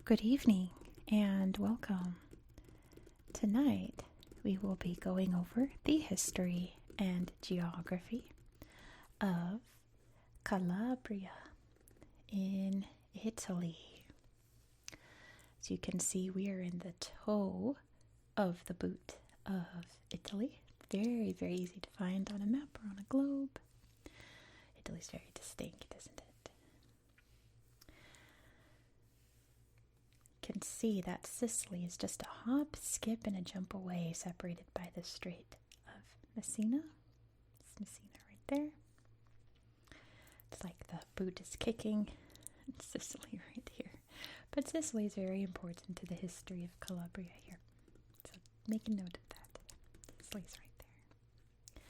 Good evening and welcome. Tonight we will be going over the history and geography of Calabria in Italy. As you can see, we are in the toe of the boot of Italy. Very, very easy to find on a map or on a globe. Italy's very distinct, isn't it? You can see that Sicily is just a hop, skip, and a jump away, separated by the Strait of Messina. It's Messina right there. It's like the boot is kicking, and Sicily right here. But Sicily is very important to the history of Calabria here. So make a note of that. Sicily's right there.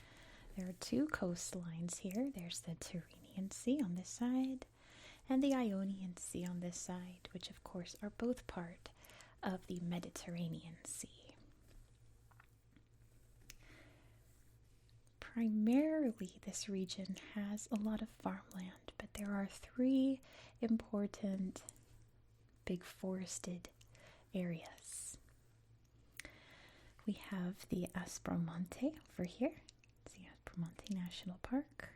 There are two coastlines here. There's the Tyrrhenian Sea on this side and the Ionian Sea on this side, which of course are both part of the Mediterranean Sea. Primarily, this region has a lot of farmland, but there are three important big forested areas. We have the Aspromonte over here. It's the Aspromonte National Park.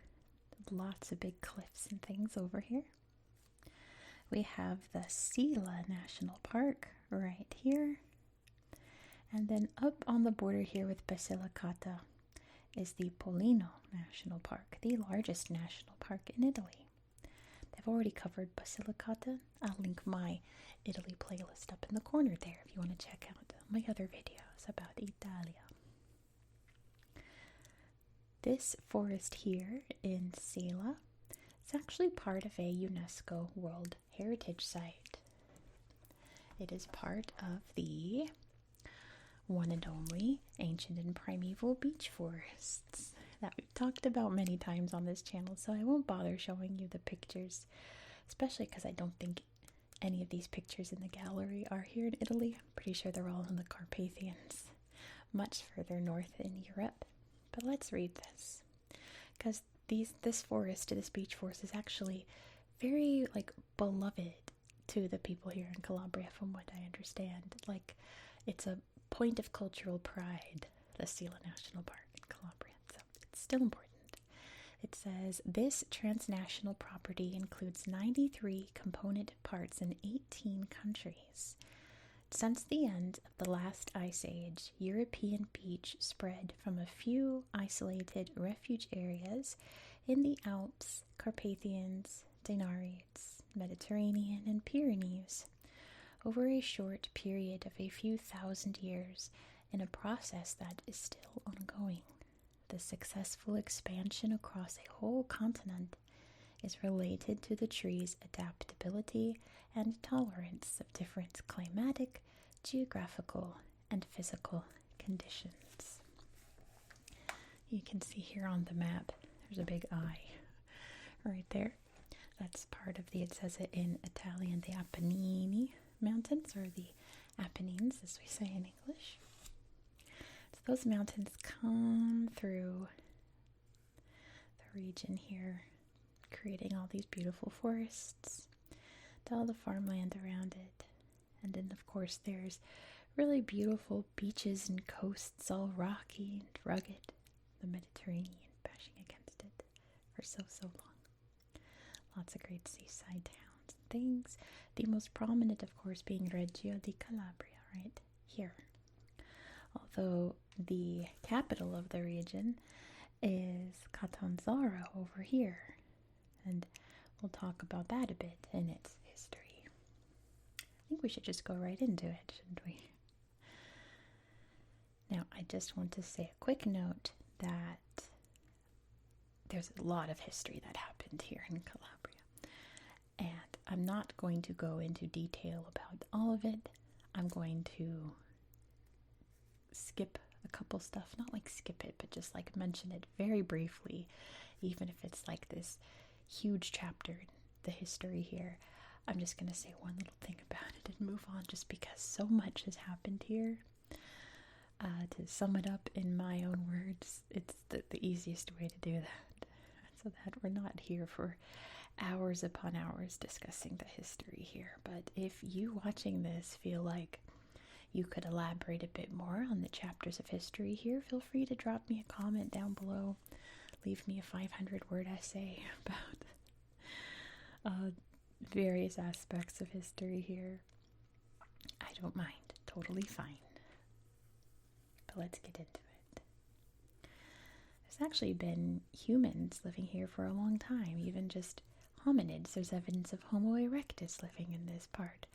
Lots of big cliffs and things over here. We have the Sila National Park right here. And then up on the border here with Basilicata is the Pollino National Park, the largest national park in Italy. I've already covered Basilicata. I'll link my Italy playlist up in the corner there if you want to check out my other videos about Italia. This forest here in Sila is actually part of a UNESCO World Heritage Site. It is part of the one and only ancient and primeval beech forests that we've talked about many times on this channel, so I won't bother showing you the pictures, especially because I don't think any of these pictures in the gallery are here in Italy. I'm pretty sure they're all in the Carpathians, much further north in Europe. But let's read this, because this beech forest is actually very beloved to the people here in Calabria, from what I understand. It's a point of cultural pride, the Sila National Park in Calabria. So it's still important. It says, this transnational property includes 93 component parts in 18 countries. Since the end of the last ice age, European beech spread from a few isolated refuge areas in the Alps, Carpathians, Dinarides, Mediterranean, and Pyrenees over a short period of a few thousand years, in a process that is still ongoing. The successful expansion across a whole continent is related to the tree's adaptability and tolerance of different climatic, geographical, and physical conditions. You can see here on the map, there's a big eye right there. That's part of it says it in Italian, the Apennini Mountains, or the Apennines as we say in English. So those mountains come through the region here, creating all these beautiful forests, to all the farmland around it. And then of course there's really beautiful beaches and coasts, all rocky and rugged, the Mediterranean bashing against it for so long. Lots of great seaside towns and things. The most prominent, of course, being Reggio di Calabria, right here. Although the capital of the region is Catanzaro over here. And we'll talk about that a bit in its history. I think we should just go right into it, shouldn't we? Now, I just want to say a quick note that there's a lot of history that happened here in Calabria. And I'm not going to go into detail about all of it. I'm going to skip a couple stuff, not skip it, but just mention it very briefly, even if it's this huge chapter in the history here. I'm just going to say one little thing about it and move on, just because so much has happened here. To sum it up in my own words, it's the easiest way to do that, so that we're not here for hours upon hours discussing the history here, but if you watching this feel like you could elaborate a bit more on the chapters of history here, feel free to drop me a comment down below. Leave me a 500-word essay about various aspects of history here. I don't mind. Totally fine. But let's get into it. There's actually been humans living here for a long time, even just hominids. There's evidence of Homo erectus living in this part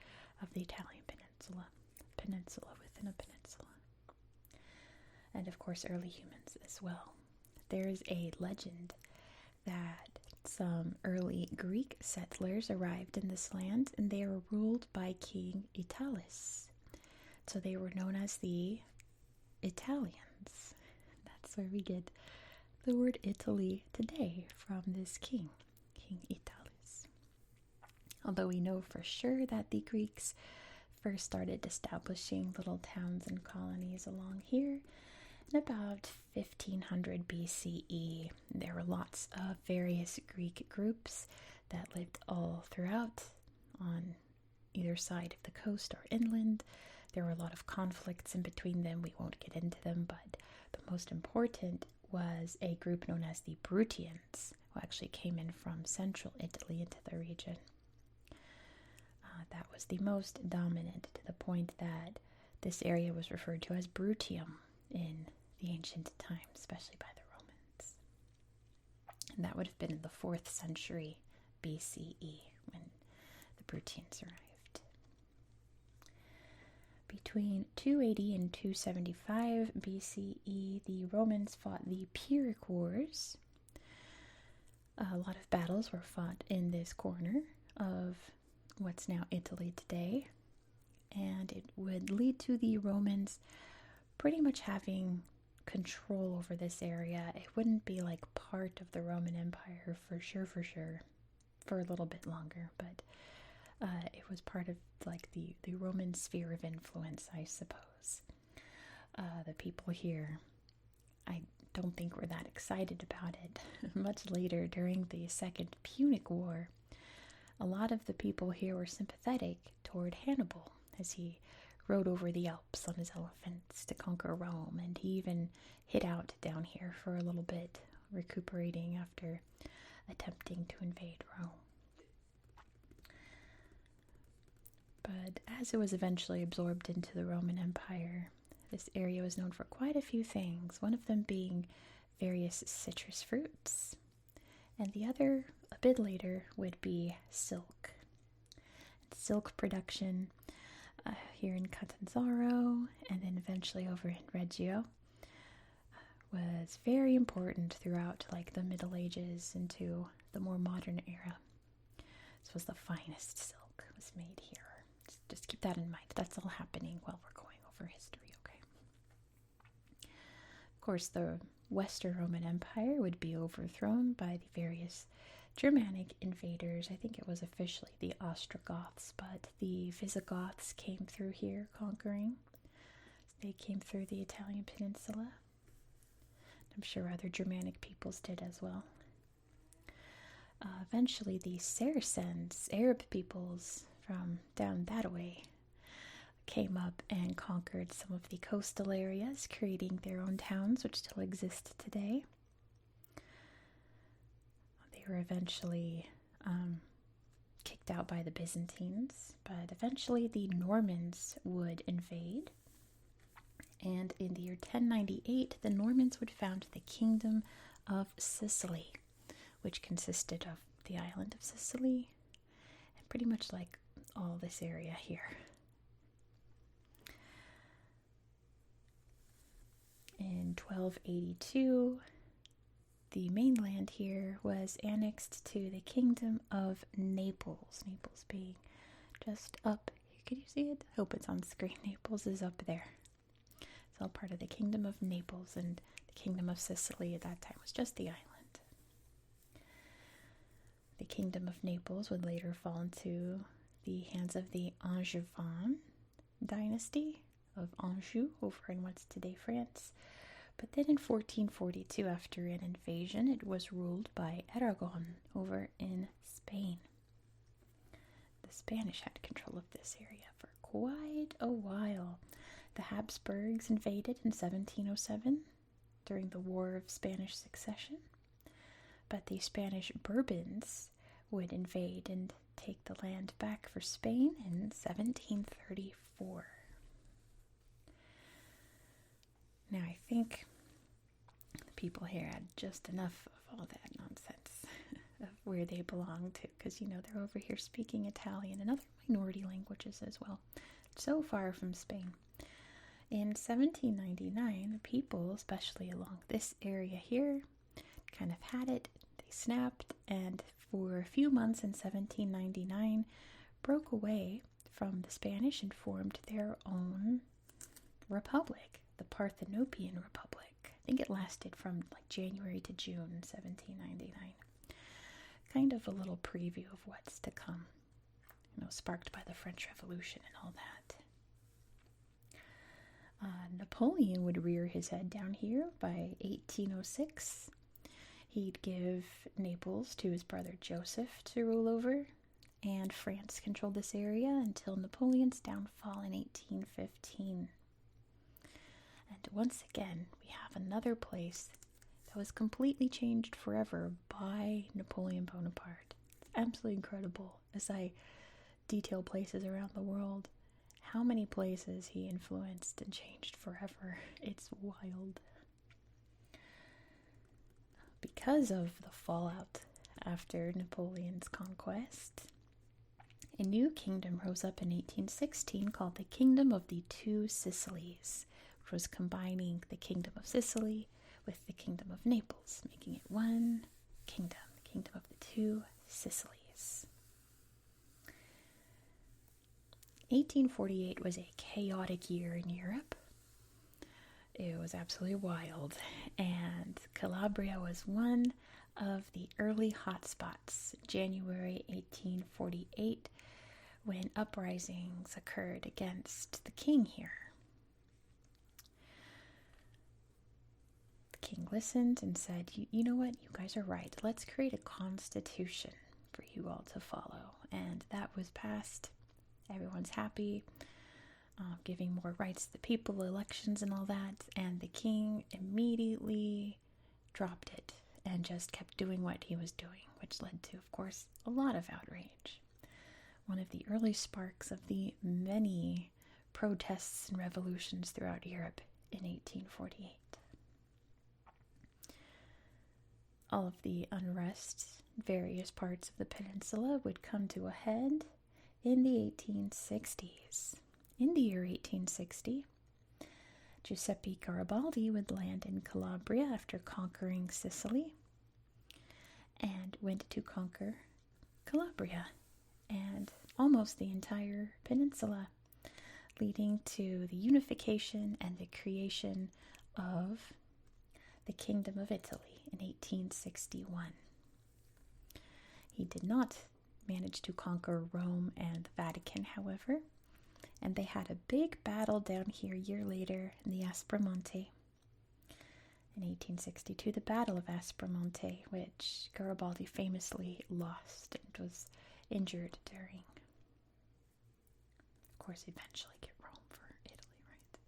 of the Italian peninsula. Peninsula within a peninsula. And of course, early humans as well. There's a legend that some early Greek settlers arrived in this land and they were ruled by King Italus. So they were known as the Italians. That's where we get the word Italy today, from this king, King Italus. Although we know for sure that the Greeks first started establishing little towns and colonies along here in about 1500 BCE. There were lots of various Greek groups that lived all throughout on either side of the coast or inland. There were a lot of conflicts in between them. We won't get into them, but the most important was a group known as the Bruttians, who actually came in from central Italy into the region. That was the most dominant, to the point that this area was referred to as Bruttium in the ancient times, especially by the Romans. And that would have been in the 4th century BCE when the Bruttians arrived. Between 280 and 275 BCE, the Romans fought the Pyrrhic Wars. A lot of battles were fought in this corner of what's now Italy today, and it would lead to the Romans pretty much having control over this area. It wouldn't be like part of the Roman Empire for sure, for a little bit longer, but it was part of like the Roman sphere of influence, I suppose. The people here, I don't think were that excited about it. Much later, during the Second Punic War, a lot of the people here were sympathetic toward Hannibal as he rode over the Alps on his elephants to conquer Rome, and he even hid out down here for a little bit, recuperating after attempting to invade Rome. But as it was eventually absorbed into the Roman Empire, this area was known for quite a few things, one of them being various citrus fruits, and the other, a bit later, would be silk. Silk production here in Catanzaro, and then eventually over in Reggio, was very important throughout like the Middle Ages into the more modern era. This was the finest silk was made here. Just keep that in mind. That's all happening while we're going over history, okay? Of course, the Western Roman Empire would be overthrown by the various Germanic invaders. I think it was officially the Ostrogoths, but the Visigoths came through here conquering. They came through the Italian peninsula. I'm sure other Germanic peoples did as well. Eventually, the Saracens, Arab peoples from down that way, came up and conquered some of the coastal areas, creating their own towns, which still exist today. They were eventually kicked out by the Byzantines, but eventually the Normans would invade. And in the year 1098, the Normans would found the Kingdom of Sicily, which consisted of the island of Sicily and pretty much like all this area here. In 1282, the mainland here was annexed to the Kingdom of Naples. Naples being just up. Can you see it? I hope it's on screen. Naples is up there. It's all part of the Kingdom of Naples, and the Kingdom of Sicily at that time was just the island. The Kingdom of Naples would later fall into the hands of the Angevin dynasty of Anjou over in what's today France. But then in 1442, after an invasion, it was ruled by Aragon over in Spain. The Spanish had control of this area for quite a while. The Habsburgs invaded in 1707 during the War of Spanish Succession, but the Spanish Bourbons would invade and take the land back for Spain in 1734. Now, I think the people here had just enough of all that nonsense of where they belong to, because, they're over here speaking Italian and other minority languages as well, so far from Spain. In 1799, the people, especially along this area here, kind of had it. They snapped, and for a few months in 1799, broke away from the Spanish and formed their own republic, the Parthenopean Republic. I think it lasted from January to June 1799. Kind of a little preview of what's to come, sparked by the French Revolution and all that. Napoleon would rear his head down here by 1806. He'd give Naples to his brother Joseph to rule over, and France controlled this area until Napoleon's downfall in 1815. And once again, we have another place that was completely changed forever by Napoleon Bonaparte. It's absolutely incredible as I detail places around the world. How many places he influenced and changed forever. It's wild. Because of the fallout after Napoleon's conquest, a new kingdom rose up in 1816 called the Kingdom of the Two Sicilies, which was combining the Kingdom of Sicily with the Kingdom of Naples, making it one kingdom, the Kingdom of the Two Sicilies. 1848 was a chaotic year in Europe. It was absolutely wild, and Calabria was one of the early hotspots. January 1848, when uprisings occurred against the king here. The king listened and said, you know what, you guys are right. Let's create a constitution for you all to follow. And that was passed. Everyone's happy, giving more rights to the people, elections and all that. And the king immediately dropped it and just kept doing what he was doing, which led to, of course, a lot of outrage. One of the early sparks of the many protests and revolutions throughout Europe in 1848. All of the unrest in various parts of the peninsula would come to a head in the 1860s. In the year 1860, Giuseppe Garibaldi would land in Calabria after conquering Sicily and went to conquer Calabria and almost the entire peninsula, leading to the unification and the creation of the Kingdom of Italy in 1861. He did not manage to conquer Rome and the Vatican, however, and they had a big battle down here a year later in the Aspromonte. In 1862, the Battle of Aspromonte, which Garibaldi famously lost and was injured during. Of course, eventually get Rome for Italy, right?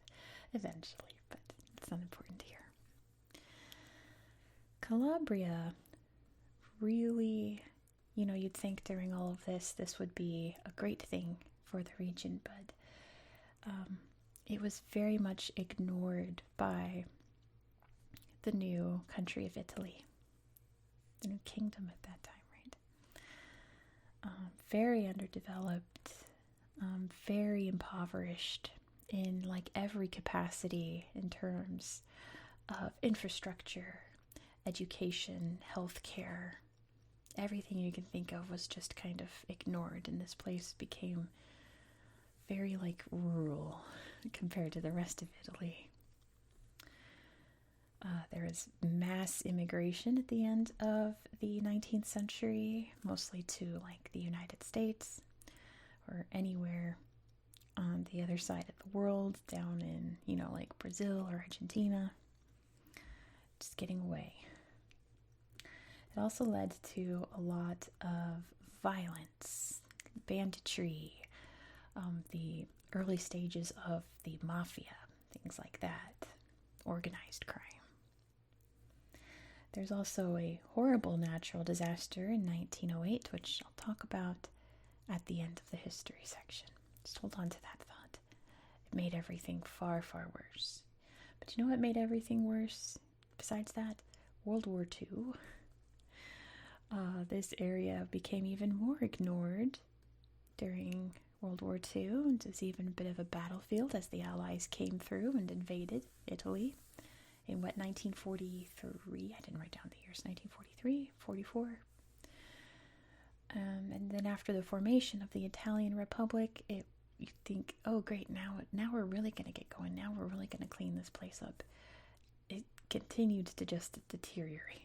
Eventually, but it's not important here. Calabria really, you'd think during all of this would be a great thing for the region, but it was very much ignored by the new country of Italy, the new kingdom at that time, right? Very underdeveloped, very impoverished in every capacity in terms of infrastructure, education, healthcare. Everything you can think of was just kind of ignored, and this place became very rural compared to the rest of Italy. There was mass immigration at the end of the 19th century, mostly to the United States or anywhere on the other side of the world, down in Brazil or Argentina. getting away. It also led to a lot of violence, banditry, the early stages of the mafia, things like that, organized crime. There's also a horrible natural disaster in 1908, which I'll talk about at the end of the history section. Just hold on to that thought. It made everything far, far worse. But you know what made everything worse? Besides that, World War II. This area became even more ignored during World War II. It was even a bit of a battlefield as the Allies came through and invaded Italy in 1943? I didn't write down the years. 1943, 44. And then after the formation of the Italian Republic, you think, oh great, now we're really going to get going. Now we're really going to clean this place up. It continued to just deteriorate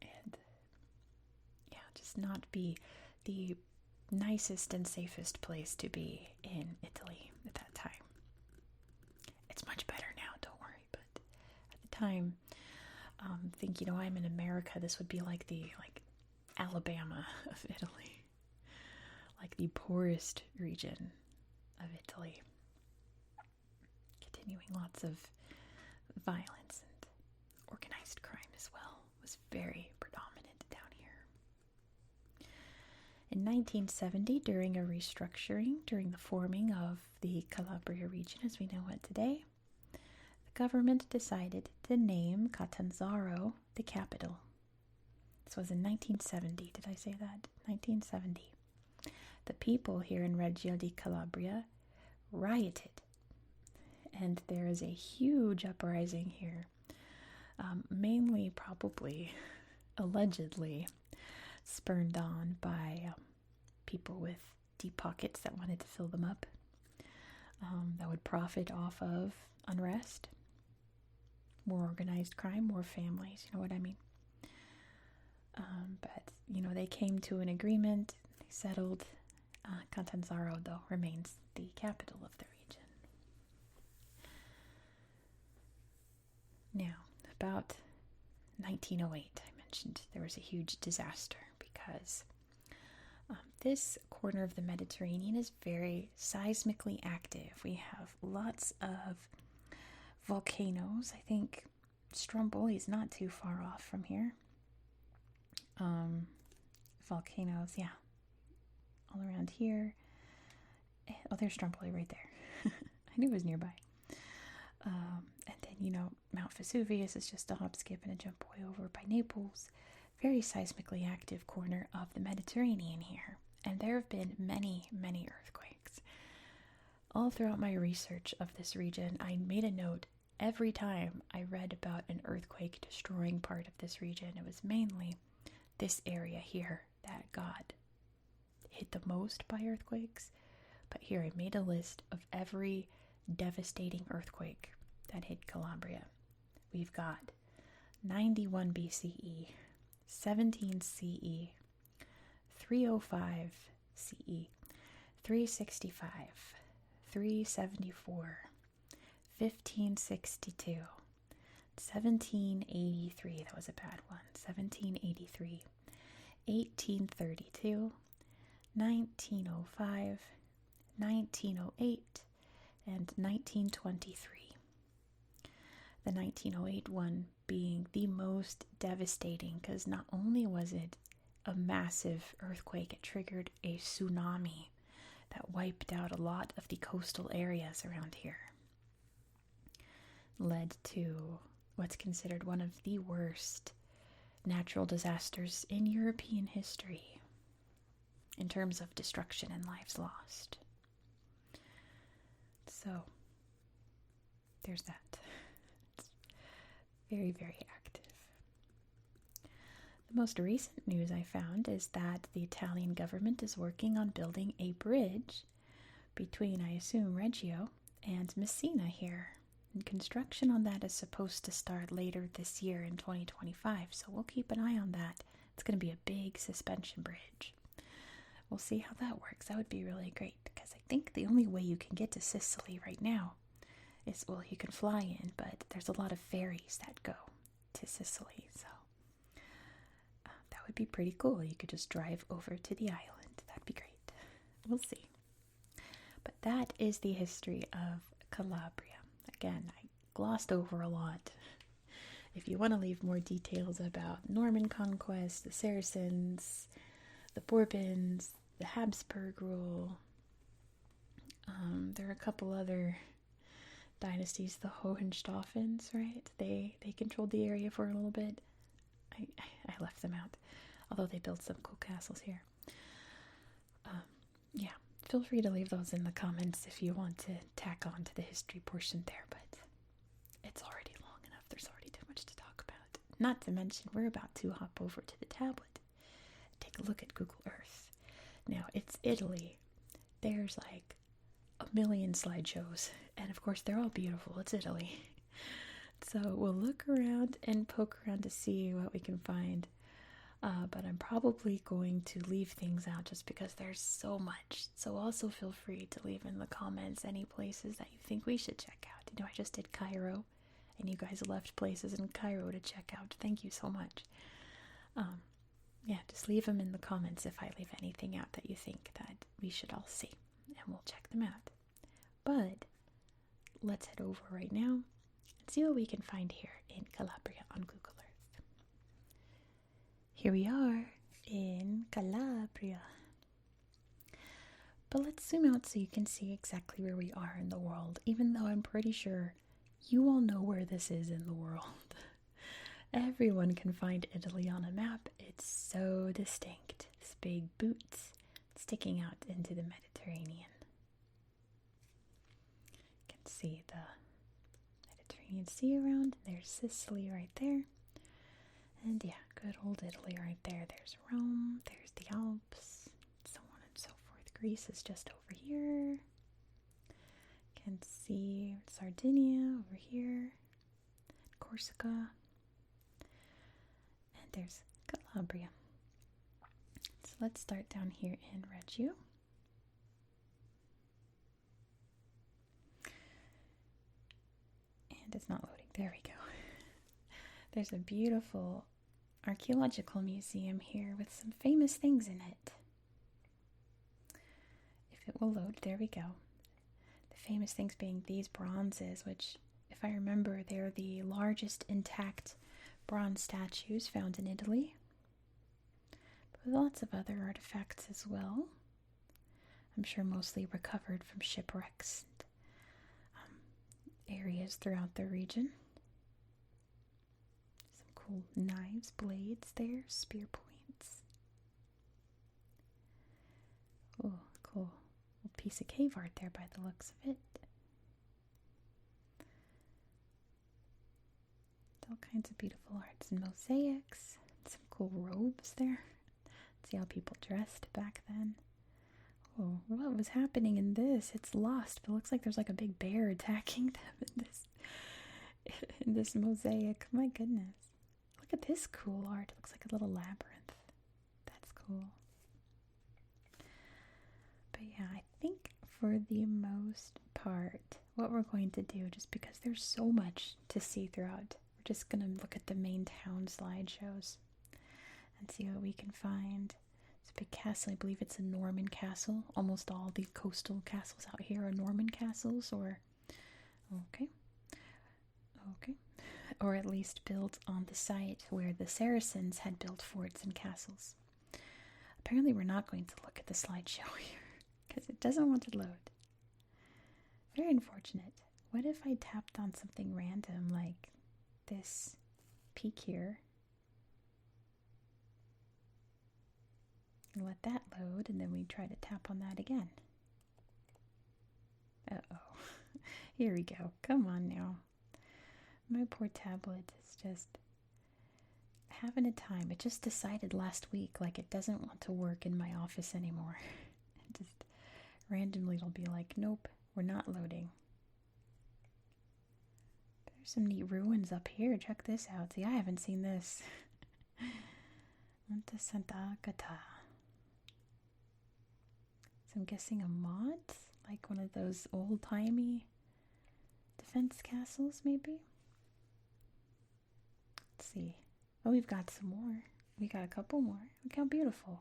and just not be the nicest and safest place to be in Italy at that time. It's much better now, don't worry, but at the time, think, I'm in America, this would be like the Alabama of Italy, like the poorest region of Italy. Continuing lots of violence and organized crime as well was very predominant down here. In 1970, during a restructuring, during the forming of the Calabria region as we know it today, the government decided to name Catanzaro the capital. This was in 1970. Did I say that? 1970. The people here in Reggio di Calabria rioted, and there is a huge uprising here, mainly, probably, allegedly, spurned on by people with deep pockets that wanted to fill them up, that would profit off of unrest, more organized crime, more families, you know what I mean? But, they came to an agreement, they settled. Catanzaro, though, remains the capital of the region. Now, about 1908, I mentioned there was a huge disaster because this corner of the Mediterranean is very seismically active. We have lots of volcanoes. I think Stromboli is not too far off from here. Volcanoes, yeah, all around here. Oh, there's Stromboli right there. I knew it was nearby. And then, Mount Vesuvius is just a hop, skip, and a jump away over by Naples. Very seismically active corner of the Mediterranean here. And there have been many, many earthquakes. All throughout my research of this region, I made a note every time I read about an earthquake destroying part of this region. It was mainly this area here that got hit the most by earthquakes. But here I made a list of every devastating earthquake that hit Calabria. We've got 91 BCE, 17 CE, 305 CE, 365, 374, 1562, 1783, that was a bad one, 1783, 1832, 1905, 1908, and 1923. The 1908 one being the most devastating because not only was it a massive earthquake, it triggered a tsunami that wiped out a lot of the coastal areas around here. Led to what's considered one of the worst natural disasters in European history in terms of destruction and lives lost. So, there's that. It's very, very active. The most recent news I found is that the Italian government is working on building a bridge between, I assume, Reggio and Messina here. And construction on that is supposed to start later this year in 2025, so we'll keep an eye on that. It's going to be a big suspension bridge. We'll see how that works. That would be really great, because I think the only way you can get to Sicily right now is, well, you can fly in, but there's a lot of ferries that go. to Sicily. So that would be pretty cool. You could just drive over to the island. That'd be great. We'll see. But that is the history of Calabria. Again, I glossed over a lot. If you want to leave more details about Norman conquest, the Saracens, the Bourbons, the Habsburg rule, there are a couple other dynasties, the Hohenstaufens, right? They controlled the area for a little bit. I left them out, although they built some cool castles here. Yeah, feel free to leave those in the comments if you want to tack on to the history portion there, but it's already long enough. There's already too much to talk about. Not to mention, we're about to hop over to the tablet and take a look at Google Earth. Now, it's Italy. There's like a million slideshows, and of course they're all beautiful. It's Italy. So we'll look around and poke around to see what we can find, but I'm probably going to leave things out just because there's so much. So also feel free to leave in the comments any places that you think we should check out. You know, I just did Cairo, and you guys left places in Cairo to check out. Thank you so much. Yeah, just leave them in the comments if I leave anything out that you think that we should all see, and we'll check them out. But let's head over right now and see what we can find here in Calabria on Google Earth. Here we are in Calabria. But let's zoom out so you can see exactly where we are in the world, even though I'm pretty sure you all know where this is in the world. Everyone can find Italy on a map. It's so distinct. This big boot sticking out into the Mediterranean. You can see the Mediterranean Sea around. There's Sicily right there. And yeah, good old Italy right there. There's Rome, there's the Alps, so on and so forth. Greece is just over here. You can see Sardinia over here, Corsica, and there's Calabria. So let's start down here in Reggio. And it's not loading. There we go. There's a beautiful archaeological museum here with some famous things in it. If it will load, there we go. The famous things being these bronzes, which, if I remember, they're the largest intact bronze statues found in Italy. But with lots of other artifacts as well. I'm sure mostly recovered from shipwrecks and areas throughout the region. Knives, blades there, spear points. Oh, cool. Little piece of cave art there by the looks of it. All kinds of beautiful arts and mosaics. Some cool robes there. See how people dressed back then. Oh, what was happening in this? It's lost, but it looks like there's like a big bear attacking them in this mosaic. My goodness. Look at this cool art. It looks like a little labyrinth. That's cool. But yeah, I think for the most part, what we're going to do, just because there's so much to see throughout, we're just going to look at the main town slideshows and see what we can find. It's a big castle. I believe it's a Norman castle. Almost all the coastal castles out here are Norman castles, or... Okay. Or at least built on the site where the Saracens had built forts and castles. Apparently we're not going to look at the slideshow here, because it doesn't want to load. Very unfortunate. What if I tapped on something random, like this peak here, and let that load, and then we try to tap on that again? Uh-oh. Here we go. Come on now. My poor tablet is just having a time. It just decided last week, like, it doesn't want to work in my office anymore. It just randomly it'll be like, nope, we're not loading. There's some neat ruins up here. Check this out. See, I haven't seen this. Monte Santa Agata. So I'm guessing a mod? Like one of those old-timey defense castles, maybe? Let's see. Oh, we've got some more. We got a couple more. Look how beautiful.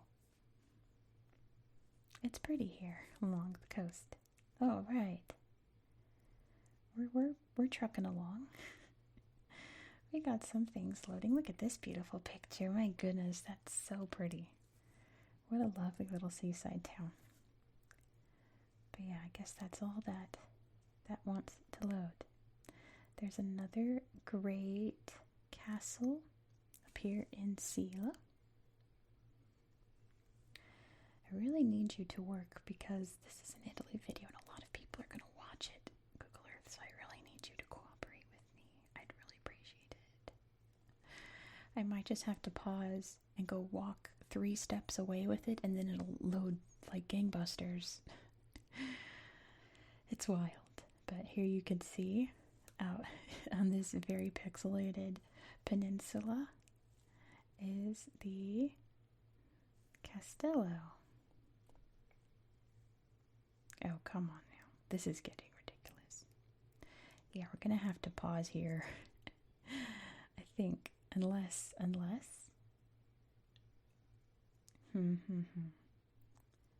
It's pretty here along the coast. Oh, right. We're trucking along. We got some things loading. Look at this beautiful picture. My goodness, that's so pretty. What a lovely little seaside town. But yeah, I guess that's all that wants to load. There's another great castle up here in Sila. I really need you to work because this is an Italy video and a lot of people are going to watch it, Google Earth, so I really need you to cooperate with me. I'd really appreciate it. I might just have to pause and go walk 3 steps away with it and then it'll load like gangbusters. It's wild, but here you can see out on this very pixelated peninsula is the Castello. Oh, come on now. This is getting ridiculous. Yeah, we're going to have to pause here. I think, unless.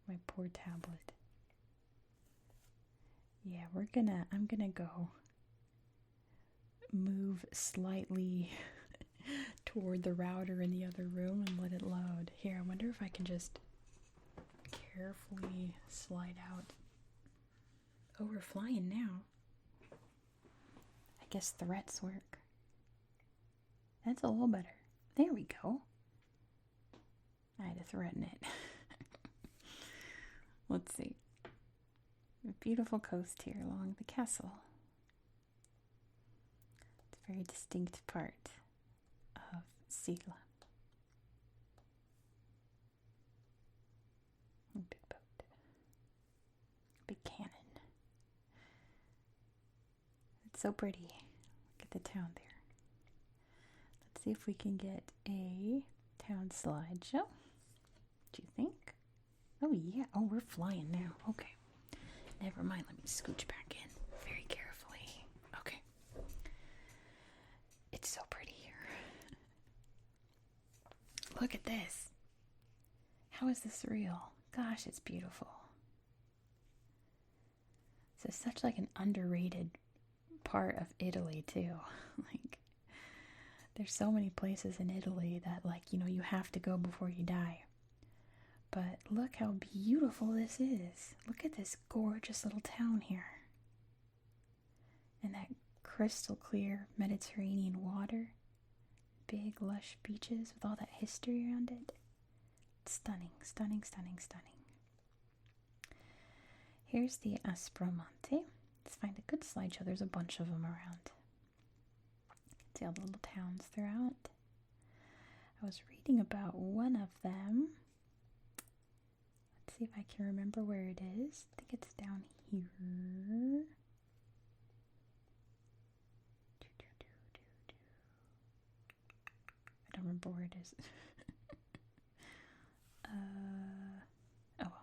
My poor tablet. Yeah, I'm gonna go move slightly toward the router in the other room and let it load. Here, I wonder if I can just carefully slide out. Oh, we're flying now. I guess threats work. That's a little better. There we go. I had to threaten it. Let's see. A beautiful coast here along the castle. It's a very distinct part of Sila. Big boat. Big cannon. It's so pretty. Look at the town there. Let's see if we can get a town slideshow. Do you think? Oh yeah. Oh, we're flying now. Okay. Never mind. Let me scooch back in very carefully. Okay. It's so pretty here. Look at this. How is this real? Gosh, it's beautiful. This is such like an underrated part of Italy too. Like, there's so many places in Italy that, like, you know, you have to go before you die. But look how beautiful this is. Look at this gorgeous little town here. And that crystal clear Mediterranean water. Big lush beaches with all that history around it. Stunning, stunning, stunning, stunning. Here's the Aspromonte. Let's find a good slideshow. There's a bunch of them around. See all the little towns throughout. I was reading about one of them. Let's see if I can remember where it is. I think it's down here. I don't remember where it is. Oh well.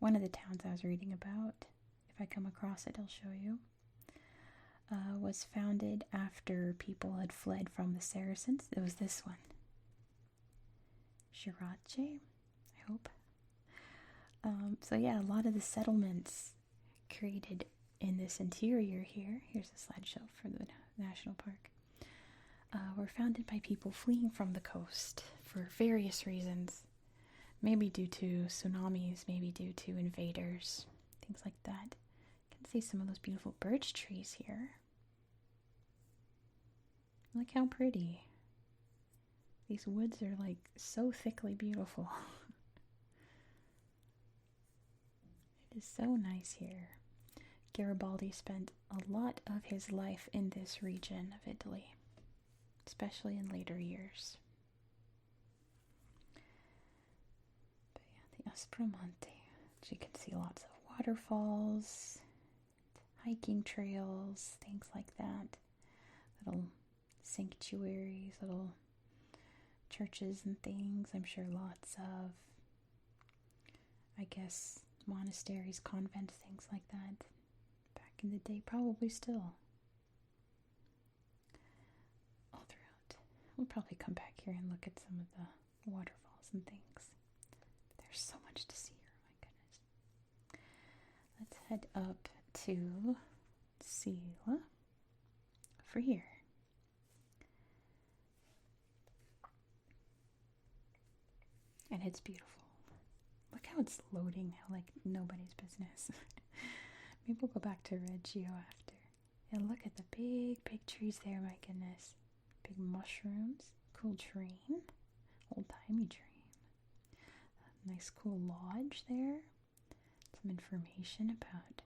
One of the towns I was reading about, if I come across it, I'll show you, was founded after people had fled from the Saracens. It was this one. Shirache, I hope. So yeah, a lot of the settlements created in this interior here, here's a slideshow for the national park, were founded by people fleeing from the coast for various reasons. Maybe due to tsunamis, maybe due to invaders, things like that. You can see some of those beautiful birch trees here. Look how pretty. These woods are like so thickly beautiful. It is so nice here. Garibaldi spent a lot of his life in this region of Italy, especially in later years. But yeah, the Aspromonte. As you can see, lots of waterfalls, hiking trails, things like that. Little sanctuaries, little churches and things. I'm sure lots of, I guess, monasteries, convents, things like that. Back in the day, probably still. We'll probably come back here and look at some of the waterfalls and things. There's so much to see here, my goodness. Let's head up to Sila over here. And it's beautiful. Look how it's loading now, like nobody's business. Maybe we'll go back to Red Geo after. And look at the big trees there, my goodness. Big mushrooms. Cool train. Old-timey train. A nice cool lodge there. Some information about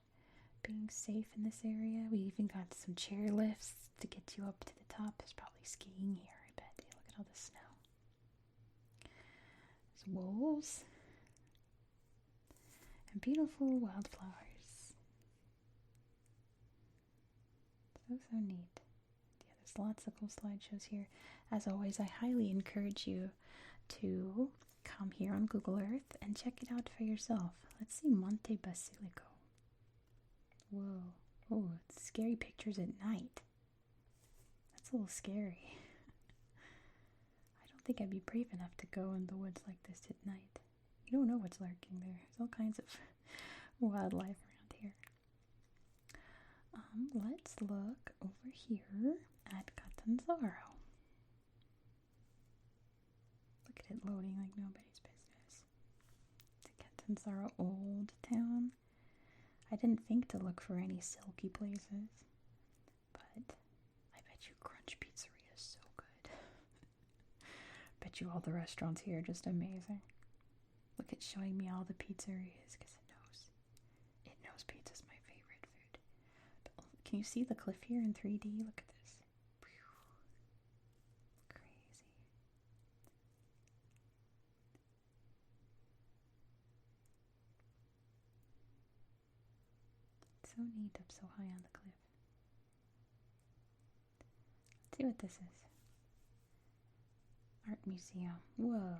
being safe in this area. We even got some chair lifts to get you up to the top. There's probably skiing here, I bet. Look at all the snow. There's wolves. And beautiful wildflowers. So neat. Yeah, there's lots of cool slideshows here. As always, I highly encourage you to come here on Google Earth and check it out for yourself. Let's see Monte Basilico. Whoa. Oh, it's scary pictures at night. That's a little scary. I don't think I'd be brave enough to go in the woods like this at night. You don't know what's lurking there. There's all kinds of wildlife around here. Let's look over here at Catanzaro. Look at it loading like nobody's business. The Catanzaro Old Town. I didn't think to look for any silky places, but I bet you Crunch Pizzeria is so good. Bet you all the restaurants here are just amazing. Look at showing me all the pizzerias because it knows pizza's my favorite food. But can you see the cliff here in 3D? Look at this. Crazy. It's so neat up so high on the cliff. Let's see what this is. Art museum. Whoa.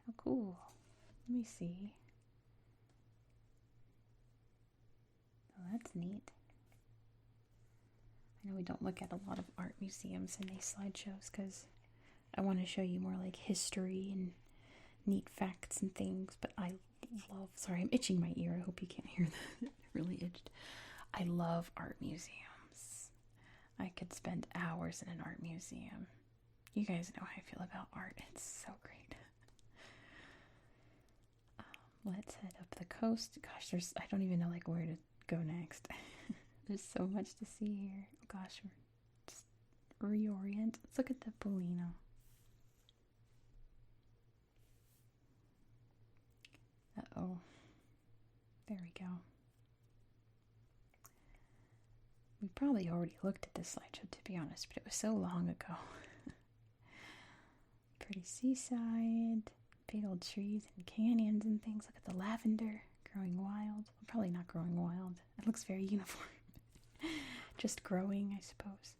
How cool. Let me see. Oh, that's neat. I know we don't look at a lot of art museums in these slideshows because I want to show you more like history and neat facts and things, but I love, sorry, I'm itching my ear. I hope you can't hear that. It really itched. I love art museums. I could spend hours in an art museum. You guys know how I feel about art. It's so great. Let's head up the coast. Gosh, I don't even know like where to go next. There's so much to see here. Oh gosh, we're just reorient. Let's look at the Polino. Uh-oh. There we go. We probably already looked at this slideshow, to be honest, but it was so long ago. Pretty seaside. Big old trees and canyons and things. Look at the lavender growing wild. Well, probably not growing wild. It looks very uniform. Just growing, I suppose.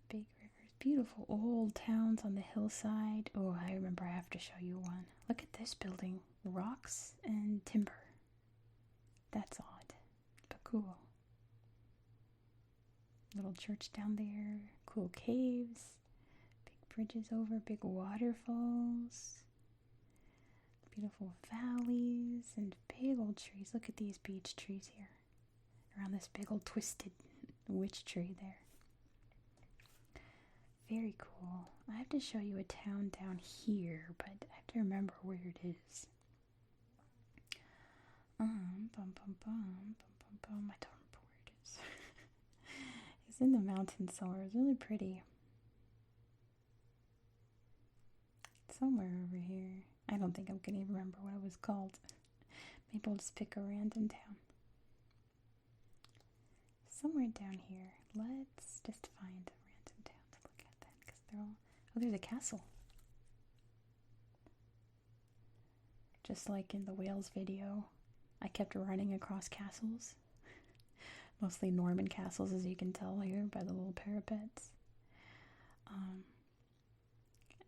Big rivers. Beautiful old towns on the hillside. Oh, I remember I have to show you one. Look at this building. Rocks and timber. That's odd, but cool. Little church down there. Cool caves. Bridges over big waterfalls, beautiful valleys, and big old trees. Look at these beech trees here around this big old twisted witch tree there. Very cool. I have to show you a town down here, but I have to remember where it is. I don't remember where it is. It's in the mountains somewhere. It's really pretty. Somewhere over here. I don't think I'm going to remember what it was called. Maybe I'll just pick a random town. Somewhere down here. Let's just find a random town to look at that because they're all... Oh, there's a castle. Just like in the Wales video, I kept running across castles. Mostly Norman castles, as you can tell here by the little parapets.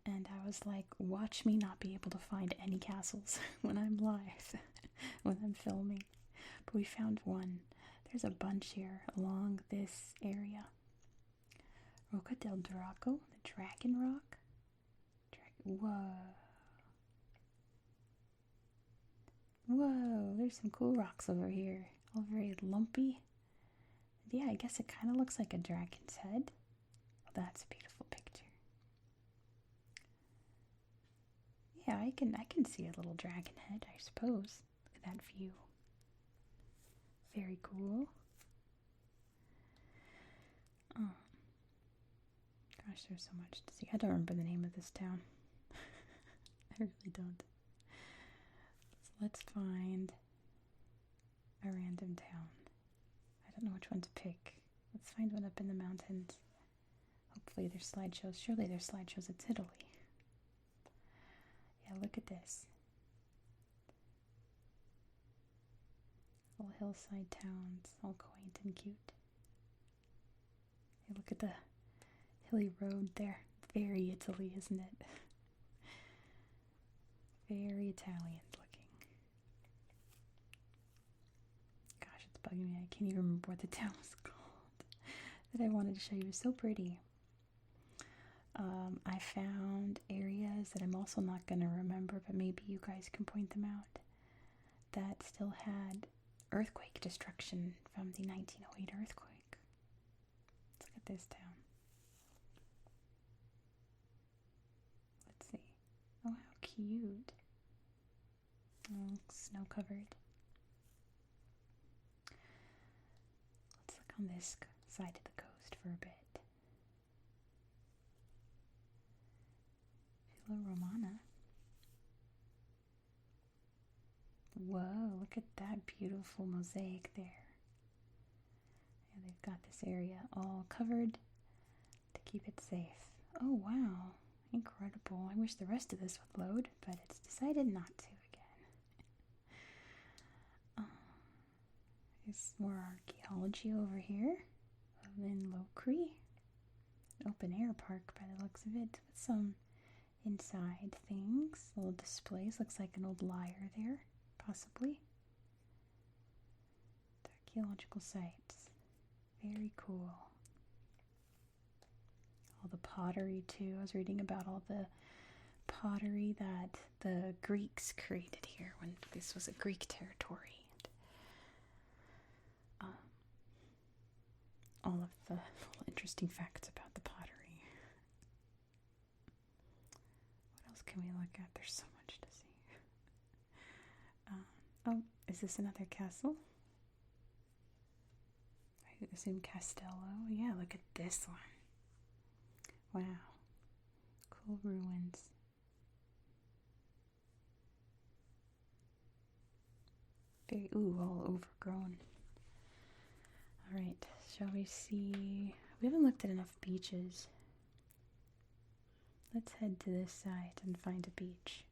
And I was like, watch me not be able to find any castles when I'm live, when I'm filming. But we found one. There's a bunch here along this area. Roca del Draco, the Dragon Rock. Whoa. Whoa, there's some cool rocks over here. All very lumpy. Yeah, I guess it kind of looks like a dragon's head. Well, that's a beautiful picture. Yeah, I can see a little dragon head, I suppose. Look at that view. Very cool. Oh. Gosh, there's so much to see. I don't remember the name of this town. I really don't. So let's find a random town. I don't know which one to pick. Let's find one up in the mountains. Hopefully there's slideshows. Surely there's slideshows. It's Italy. Yeah, look at this. Little hillside towns, all quaint and cute. Hey, look at the hilly road there. Very Italy, isn't it? Very Italian looking. Gosh, it's bugging me. I can't even remember what the town was called that I wanted to show you. It was so pretty. I found areas that I'm also not going to remember, but maybe you guys can point them out, that still had earthquake destruction from the 1908 earthquake. Let's look at this town. Let's see. Oh, how cute. Oh, snow covered. Let's look on this side of the coast for a bit. Villa Romana. Whoa, look at that beautiful mosaic there. And they've got this area all covered to keep it safe. Oh, wow. Incredible. I wish the rest of this would load, but it's decided not to again. There's more archaeology over here. In Locri. An open air park by the looks of it, with some inside things. Little displays. Looks like an old lyre there, possibly. The archaeological sites. Very cool. All the pottery too. I was reading about all the pottery that the Greeks created here when this was a Greek territory. All of the interesting facts about the pottery. What else can we look at? There's so much to see. Oh, is this another castle? I assume Castello. Yeah, look at this one. Wow. Cool ruins. Very, all overgrown. Alright, shall we see? We haven't looked at enough beaches. Let's head to this side and find a beach.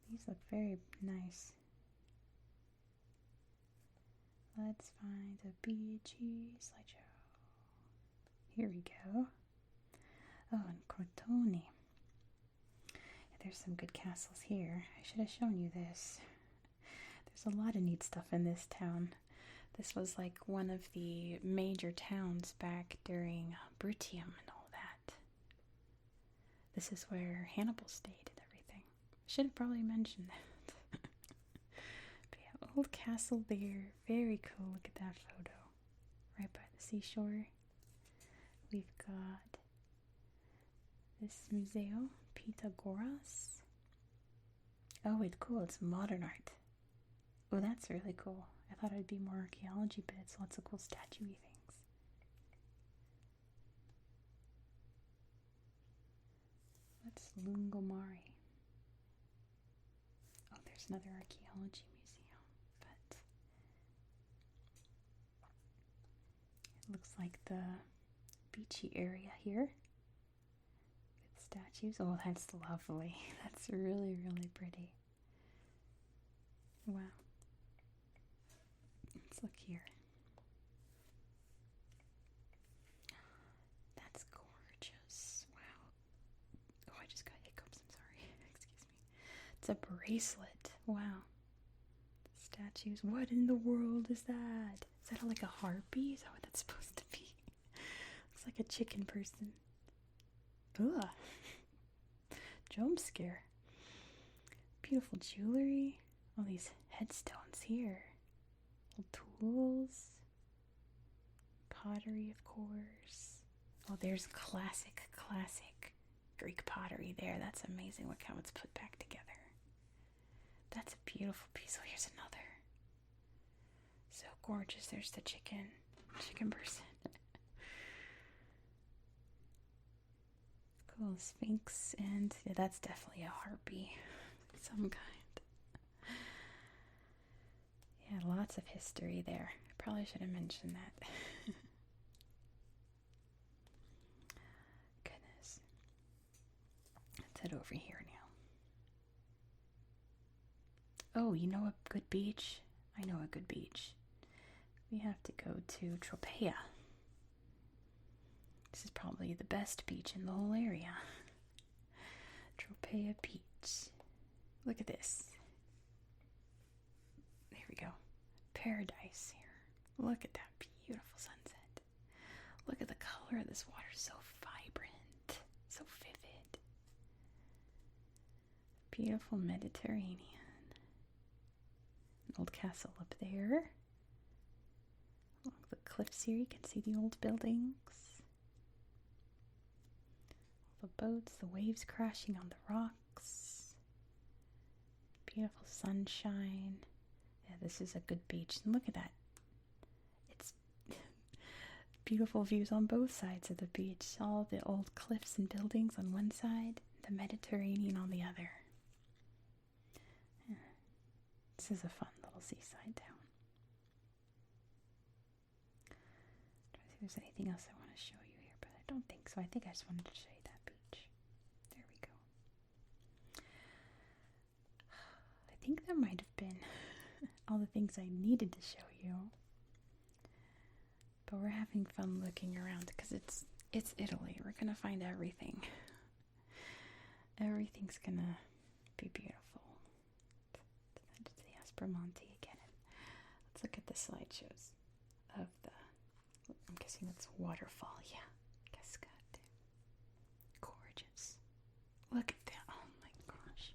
These look very nice. Let's find a beachy slideshow. Here we go. Oh, and Crotone. There's some good castles here. I should have shown you this. There's a lot of neat stuff in this town. This was like one of the major towns back during Brutium and all that. This is where Hannibal stayed and everything. Should have probably mentioned that. But yeah, old castle there. Very cool. Look at that photo. Right by the seashore. We've got this Museo Pythagoras. Oh, it's cool. It's modern art. Oh, that's really cool. I thought it'd be more archaeology bits. Lots of cool statue-y things. What's Lungomare? Oh, there's another archaeology museum. But it looks like the beachy area here. With statues. Oh, that's lovely. That's really, really pretty. Wow. Let's look here. That's gorgeous. Wow. Oh, I just got hiccups. I'm sorry. Excuse me. It's a bracelet. Wow. Statues. What in the world is that? Is that like a harpy? Is that what that's supposed to be? like a chicken person. Ugh. Jump scare. Beautiful jewelry. All these headstones here. Little tools. Pottery, of course. Oh, there's classic Greek pottery there. That's amazing. Look how it's put back together. That's a beautiful piece. Oh, here's another. So gorgeous. There's the chicken person. Cool. Sphinx, and yeah, that's definitely a harpy of some kind. Yeah, lots of history there. Probably should have mentioned that. Goodness. Let's head over here now. Oh, you know a good beach? I know a good beach. We have to go to Tropea. This is probably the best beach in the whole area. Tropea Beach. Look at this. There we go. Paradise here. Look at that beautiful sunset. Look at the color of this water. So vibrant. So vivid. Beautiful Mediterranean. An old castle up there. Along the cliffs here, you can see the old buildings. All the boats, the waves crashing on the rocks. Beautiful sunshine. Yeah, this is a good beach. And look at that. It's beautiful views on both sides of the beach. All the old cliffs and buildings on one side, the Mediterranean on the other. Yeah. This is a fun little seaside town. Try to see if there's anything else I want to show you here, but I don't think so. I think I just wanted to show you that beach. There we go. I think that might have been all the things I needed to show you. But we're having fun looking around because it's Italy. We're gonna find everything. Everything's gonna be beautiful. It's the Aspromonte again. Let's look at the slideshows of the, I'm guessing that's waterfall. Yeah, Cascade. Gorgeous. Look at that. Oh my gosh.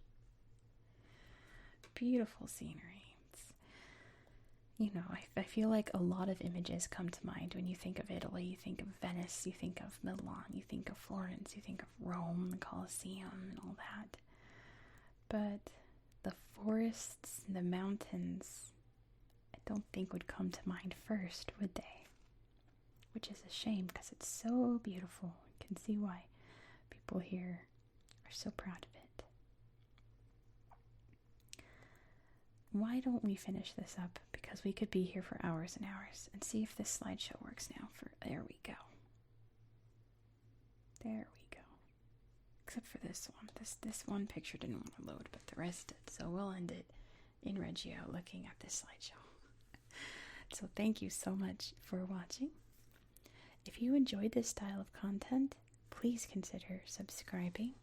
Beautiful scenery. You know, I feel like a lot of images come to mind when you think of Italy. You think of Venice, you think of Milan, you think of Florence, you think of Rome, the Colosseum, and all that. But the forests and the mountains, I don't think would come to mind first, would they? Which is a shame because it's so beautiful. You can see why people here are so proud of it. Why don't we finish this up? Because we could be here for hours and hours. And see if this slideshow works now. There we go. There we go. Except for this one. This one picture didn't want to load, but the rest did. So we'll end it in Reggio looking at this slideshow. So thank you so much for watching. If you enjoyed this style of content, please consider subscribing.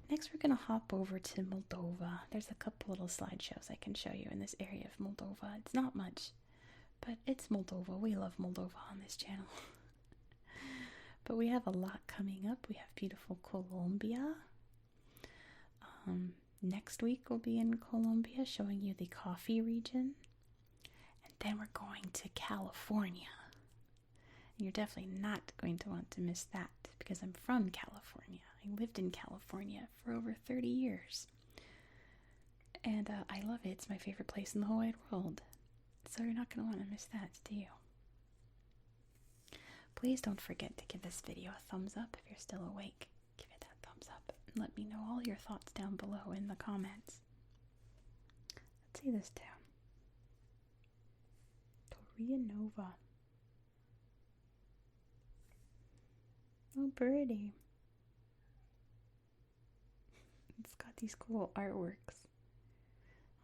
Next, we're going to hop over to Moldova. There's a couple little slideshows I can show you in this area of Moldova. It's not much, but it's Moldova. We love Moldova on this channel. But we have a lot coming up. We have beautiful Colombia. Next week we'll be in Colombia showing you the coffee region. And then we're going to California. And you're definitely not going to want to miss that because I'm from California. I lived in California for over 30 years. And I love it. It's my favorite place in the whole wide world. So you're not going to want to miss that, do you? Please don't forget to give this video a thumbs up if you're still awake. Give it that thumbs up. And let me know all your thoughts down below in the comments. Let's see this town. Torre Nova. Oh, pretty. It's got these cool artworks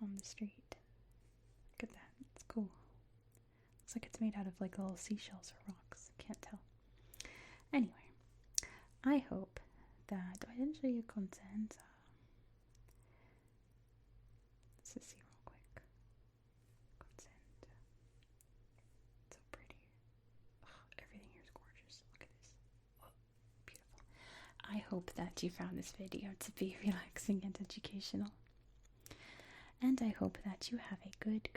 on the street. Look at that. It's cool. Looks like it's made out of like little seashells or rocks. Can't tell. Anyway, I hope that I didn't show you Consenza. Let's just see real quick. Consenza. It's so pretty. Oh, everything here is gorgeous. Look at this. hope that you found this video to be relaxing and educational. And I hope that you have a good